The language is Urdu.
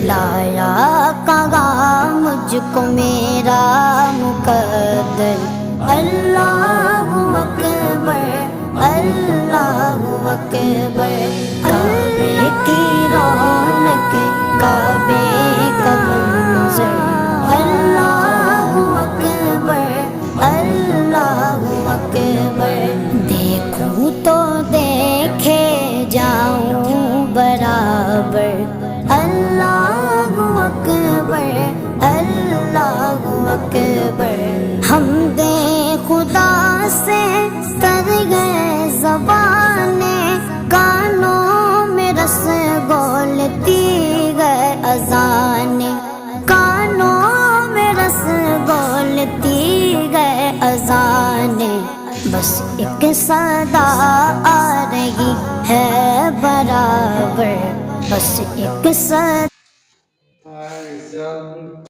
لایا کہاں مجھ کو میرا مقدر اللہ اکبر اللہ اکبر کعبے کی رونق کعبے کا منظر اللہ اکبر اللہ اکبر دیکھوں تو دیکھے جاؤں برابر اللہ اکبر اللہ اکبر حمد خدا سے کر گئے زبانیں کانوں میں رس گولتی گئے اذانیں کانوں میں رس گولتی گئے اذانیں بس ایک صدا آ رہی ہے برابر بس ایک صدا